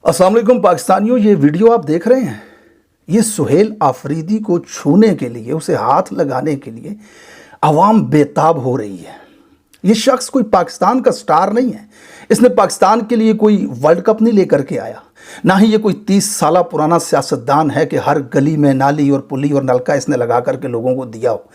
अस्सलाम वालेकुम पाकिस्तानियों, ये वीडियो आप देख रहे हैं। ये सुहेल आफरीदी को छूने के लिए, उसे हाथ लगाने के लिए आवाम बेताब हो रही है। ये शख्स कोई पाकिस्तान का स्टार नहीं है। इसने पाकिस्तान के लिए कोई वर्ल्ड कप नहीं लेकर के आया, ना ही ये कोई 30 साल पुराना सियासतदान है कि हर गली में नाली और पुली और नलका इसने लगा करके लोगों को दिया हो।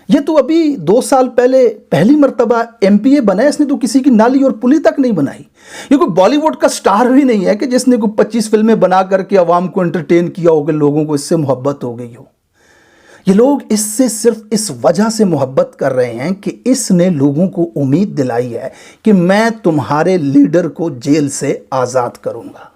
ये तो अभी 2 साल पहले पहली मर्तबा MPA बना है, इसने तो किसी की नाली और पुली तक नहीं बनाई। ये कोई बॉलीवुड का स्टार भी नहीं है कि जिसने कोई 25 फिल्में बना करके आवाम को एंटरटेन किया हो कि लोगों को इससे मोहब्बत हो गई हो। ये लोग इससे सिर्फ इस वजह से मोहब्बत कर रहे हैं कि इसने लोगों को उम्मीद दिलाई है कि मैं तुम्हारे लीडर को जेल से आज़ाद करूंगा।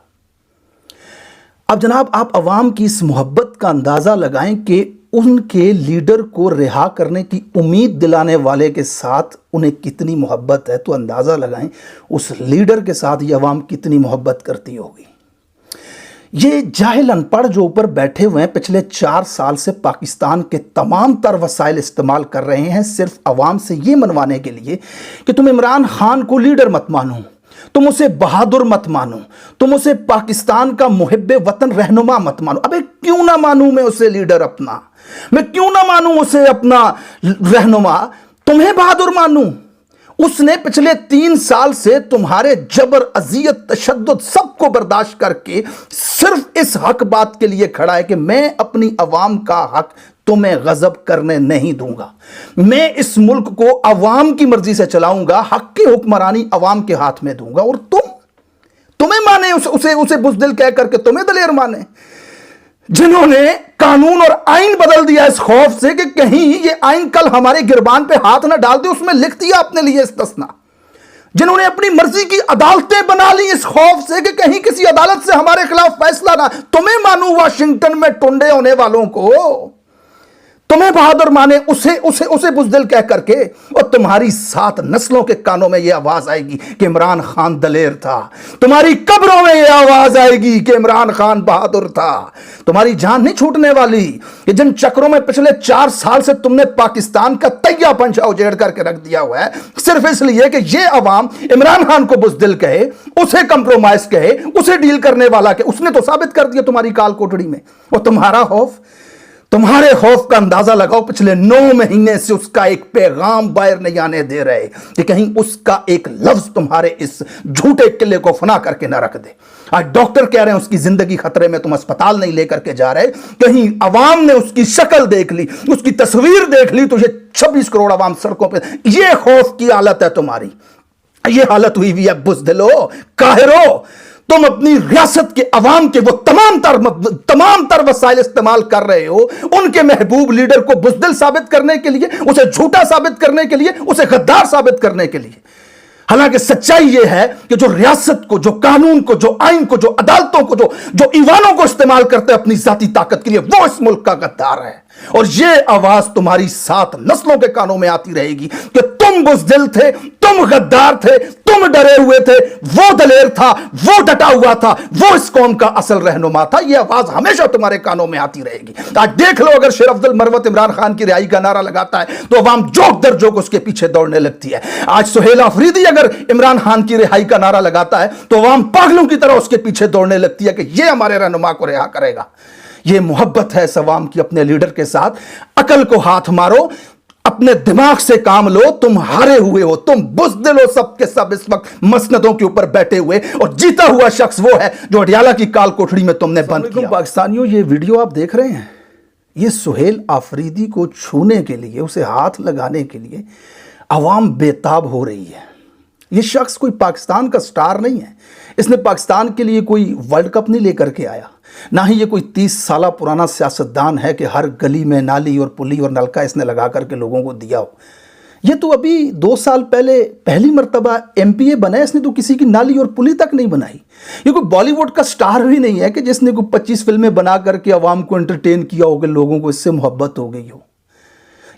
अब जनाब, आप आवाम की इस मोहब्बत का अंदाज़ा लगाएं कि उनके लीडर को रिहा करने की उम्मीद दिलाने वाले के साथ उन्हें कितनी मोहब्बत है, तो अंदाज़ा लगाएं उस लीडर के साथ ये आवाम कितनी मोहब्बत करती होगी। ये जाहिल अनपढ़ जो ऊपर बैठे हुए हैं, पिछले 4 साल से पाकिस्तान के तमाम तर वसाइल इस्तेमाल कर रहे हैं सिर्फ आवाम से ये मनवाने के लिए कि तुम इमरान खान को लीडर मत मानो, तुम उसे बहादुर मत मानो, तुम उसे पाकिस्तान का मुहिब्बे वतन रहनुमा मत मानो। अबे क्यों ना मानूं मैं उसे लीडर अपना, मैं क्यों ना मानूं उसे अपना रहनुमा, तुम्हें बहादुर मानूं। उसने पिछले 3 साल से तुम्हारे जबर, अजियत, तशद्दुद सबको बर्दाश्त करके सिर्फ इस हक बात के लिए खड़ा है कि मैं अपनी अवाम का हक तुम्हें गजब करने नहीं दूंगा, मैं इस मुल्क को अवाम की मर्जी से चलाऊंगा, हक की हुक्मरानी अवाम के हाथ में दूंगा। और तुम्हें माने, उसे बुज़दिल कह करके तुम्हें दलेर माने, जिन्होंने कानून और आइन बदल दिया इस खौफ से कि कहीं ये आइन कल हमारे गिरबान पे हाथ ना डाल दे। उसमें लिख दिया अपने लिए इस्तिस्ना, जिन्होंने अपनी मर्जी की अदालतें बना ली इस खौफ से कि कहीं किसी अदालत से हमारे खिलाफ फैसला ना। तुम्हें मानू वाशिंगटन में टुंडे होने वालों को, तुम्हें बहादुर माने उसे बुज़दिल कह करके, और तुम्हारी 7 नस्लों के कानों में यह आवाज आएगी कि इमरान खान दलेर था, तुम्हारी कब्रों में यह आवाज आएगी कि इमरान खान बहादुर था। तुम्हारी जान नहीं छूटने वाली। ये जिन चक्रों में पिछले 4 साल से तुमने पाकिस्तान का तैया पंचा उजेड़ करके रख दिया हुआ है, सिर्फ इसलिए कि ये अवाम इमरान खान को बुज़दिल कहे, उसे कंप्रोमाइज कहे, उसे डील करने वाला कहे। उसने तो साबित कर दिया तुम्हारी काल कोठड़ी में। और तुम्हारे खौफ का अंदाजा लगाओ, पिछले 9 महीने से उसका एक पैगाम बाहर नहीं आने दे रहे कि कहीं उसका एक लफ्ज तुम्हारे इस झूठे किले को फना करके ना रख दे। आज डॉक्टर कह रहे हैं उसकी जिंदगी खतरे में, तुम अस्पताल नहीं लेकर के जा रहे। कहीं अवाम ने उसकी शक्ल देख ली, उसकी तस्वीर देख ली, तो ये 26 करोड़ अवाम सड़कों पर, ये खौफ की हालत है तुम्हारी। ये हालत हुई हुई है बुज़दिलो, काहिरो। तुम अपनी रियासत के अवाम के वो तमाम तर वसाइल इस्तेमाल कर रहे हो उनके महबूब लीडर को बुज़दिल साबित करने के लिए, उसे झूठा साबित करने के लिए, उसे गद्दार साबित करने के लिए। हालांकि सच्चाई यह है कि जो रियासत को, जो कानून को, जो आइन को, जो अदालतों को, जो ईवानों को इस्तेमाल करते हैं अपनी जाती ताकत के लिए, वो इस मुल्क का गद्दार है। और ये आवाज तुम्हारी 7 नस्लों के कानों में आती रहेगी कि तुम बुज़दिल थे, तुम गद्दार थे, तुम डरे हुए थे, वो दलेर था, वो डटा हुआ था, वो इस कौम का असल रहनुमा था। ये आवाज हमेशा तुम्हारे कानों में आती रहेगी। आज देख लो, अगर शेर अब्दुल मरवत इमरान खान की रिहाई का नारा लगाता है तो अवाम जोक दर जोक उसके पीछे दौड़ने लगती है। आज सुहेल आफरीदी अगर इमरान खान की रिहाई का नारा लगाता है तो अवाम पागलों की तरह उसके पीछे दौड़ने लगती है कि ये हमारे रहनुमा को रिहा करेगा। ये मोहब्बत है इस अवाम की अपने लीडर के साथ। अकल को हाथ मारो, अपने दिमाग से काम लो। तुम हारे हुए हो, तुम बुज़दिल हो सब के सब इस वक्त मसनदों के ऊपर बैठे हुए, और जीता हुआ शख्स वो है जो अडियाला की काल कोठड़ी में तुमने बंद किया। पाकिस्तानियों, ये वीडियो आप देख रहे हैं। ये सुहेल आफरीदी को छूने के लिए, उसे हाथ लगाने के लिए अवाम बेताब हो रही है। ये शख्स कोई पाकिस्तान का स्टार नहीं है। इसने पाकिस्तान के लिए कोई वर्ल्ड कप नहीं लेकर के आया, ना ही ये कोई 30 साल पुराना सियासतदान है कि हर गली में नाली और पुली और नलका इसने लगा करके लोगों को दिया हो। ये तो अभी 2 साल पहले पहली मर्तबा MPA बना है, इसने तो किसी की नाली और पुली तक नहीं बनाई। ये कोई बॉलीवुड का स्टार भी नहीं है कि जिसने कोई 25 फिल्में बना करके अवाम को एंटरटेन किया हो कि लोगों को इससे मोहब्बत हो गई हो।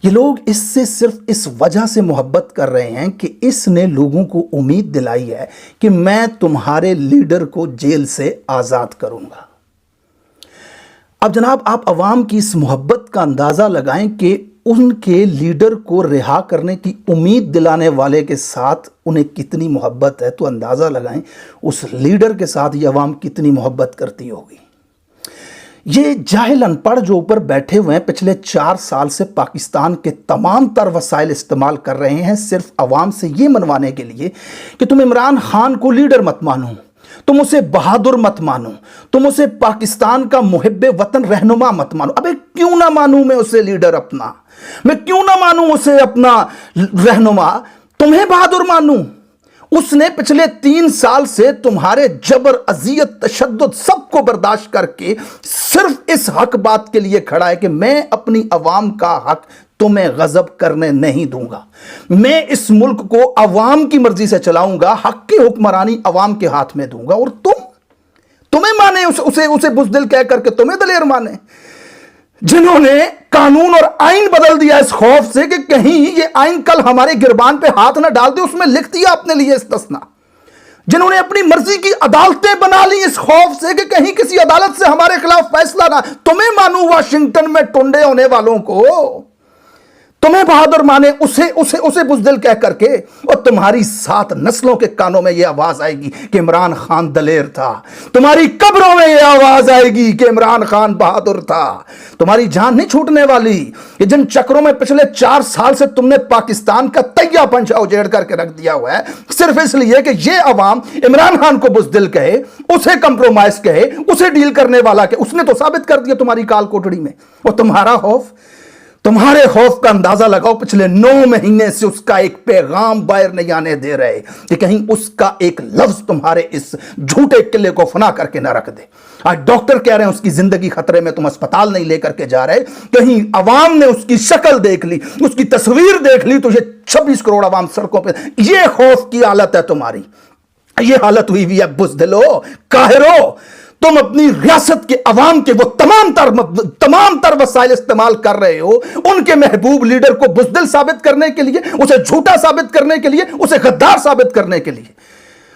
ये लोग इससे सिर्फ इस वजह से मोहब्बत कर रहे हैं कि इसने लोगों को उम्मीद दिलाई है कि मैं तुम्हारे लीडर को जेल से आज़ाद करूंगा। अब जनाब, आप अवाम की इस मोहब्बत का अंदाज़ा लगाएं कि उनके लीडर को रिहा करने की उम्मीद दिलाने वाले के साथ उन्हें कितनी मोहब्बत है, तो अंदाज़ा लगाएं उस लीडर के साथ ये अवाम कितनी मोहब्बत करती होगी। ये जाहिल अनपढ़ जो ऊपर बैठे हुए हैं पिछले 4 साल से पाकिस्तान के तमाम तर वसाइल इस्तेमाल कर रहे हैं सिर्फ अवाम से ये मनवाने के लिए कि तुम इमरान खान को लीडर मत मानो, तुम उसे बहादुर मत मानो, तुम उसे पाकिस्तान का मुहिब्बे वतन रहनुमा मत मानो। अबे क्यों ना मानूं मैं उसे लीडर अपना, मैं क्यों ना मानूं उसे अपना रहनुमा, तुम्हें बहादुर मानूं? उसने पिछले 3 साल से तुम्हारे जबर, अजियत, तशद्दुद सबको बर्दाश्त करके सिर्फ इस हक बात के लिए खड़ा है कि मैं अपनी अवाम का हक तुम्हें गजब करने नहीं दूंगा, मैं इस मुल्क को अवाम की मर्जी से चलाऊंगा, हक की हुक्मरानी अवाम के हाथ में दूंगा। और तुम्हें माने, उसे बुज़दिल कह करके तुम्हें दलेर माने, जिन्होंने कानून और आइन बदल दिया इस खौफ से कि कहीं ये आइन कल हमारे गिरबान पे हाथ ना डाल दे, उसमें लिख दिया अपने लिए इस्तिस्ना, जिन्होंने अपनी मर्जी की अदालतें बना ली इस खौफ से कि कहीं किसी अदालत से हमारे खिलाफ फैसला ना। तुम्हें मानू वाशिंगटन में टुंडे होने वालों को, तुम्हें बहादुर माने उसे बुज़दिल कह करके, और तुम्हारी 7 नस्लों के कानों में यह आवाज आएगी कि इमरान खान दलेर था, तुम्हारी कब्रों में यह आवाज आएगी कि इमरान खान बहादुर था। तुम्हारी जान नहीं छूटने वाली। ये जिन चक्रों में पिछले 4 साल से तुमने पाकिस्तान का तैया पंचा उजेड़ करके रख दिया हुआ है सिर्फ इसलिए कि ये अवाम इमरान खान को बुज़दिल कहे, उसे कंप्रोमाइज कहे, उसे डील करने वाला कहे, उसने तो साबित कर दिया तुम्हारी काल कोठड़ी में। और तुम्हारे खौफ का अंदाजा लगाओ, पिछले 9 महीने से उसका एक पैगाम बाहर नहीं आने दे रहे कि कहीं उसका एक लफ्ज तुम्हारे इस झूठे किले को फना करके ना रख दे। आज डॉक्टर कह रहे हैं उसकी जिंदगी खतरे में, तुम अस्पताल नहीं लेकर के जा रहे, कहीं अवाम ने उसकी शक्ल देख ली, उसकी तस्वीर देख ली, तो ये 26 करोड़ अवाम सड़कों पर, ये खौफ की हालत है तुम्हारी। ये हालत हुई हुई है बुज़दिलो, काहिरो। तुम अपनी रियासत के अवाम के वो तमाम तर वसाइल इस्तेमाल कर रहे हो उनके महबूब लीडर को बुज़दिल साबित करने के लिए, उसे झूठा साबित करने के लिए, उसे गद्दार साबित करने के लिए।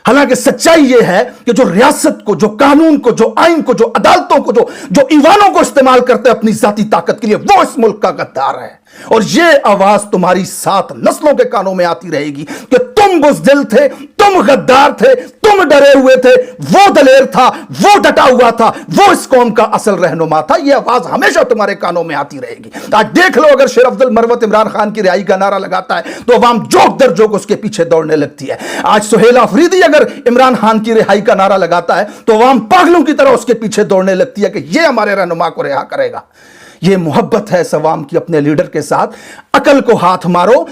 हालांकि सच्चाई यह है कि जो रियासत को, जो कानून को, जो आइन को, जो अदालतों को, जो ईवानों को इस्तेमाल करते हैं अपनी जाती ताकत के लिए, वो इस मुल्क का गद्दार है। और ये आवाज तुम्हारी 7 नस्लों के कानों में आती रहेगी कि तुम बुज़दिल थे, तुम गद्दार थे, तुम डरे हुए थे, वो दलेर था, वो डटा हुआ था, वो इस कौम का असल रहनुमा था। ये आवाज हमेशा तुम्हारे कानों में आती रहेगी। आज देख लो, अगर शेर अब्दुल मरवत इमरान खान की रिहाई का नारा लगाता है तो अवाम जोक दर जोक उसके पीछे दौड़ने लगती है। आज सुहेल आफरीदी अगर इमरान खान की रिहाई का नारा लगाता है तो अवाम पागलों की तरह उसके पीछे दौड़ने लगती है कि ये हमारे रहनुमा को रिहा करेगा। ये मोहब्बत है इस अवाम की अपने लीडर के साथ। अकल को हाथ मारो,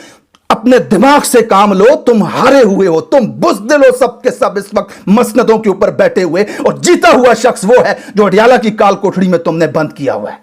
अपने दिमाग से काम लो। तुम हारे हुए हो, तुम बुज़दिल हो सब के सब इस वक्त मसनदों के ऊपर बैठे हुए, और जीता हुआ शख्स वो है जो अडियाला की काल कोठड़ी में तुमने बंद किया हुआ है।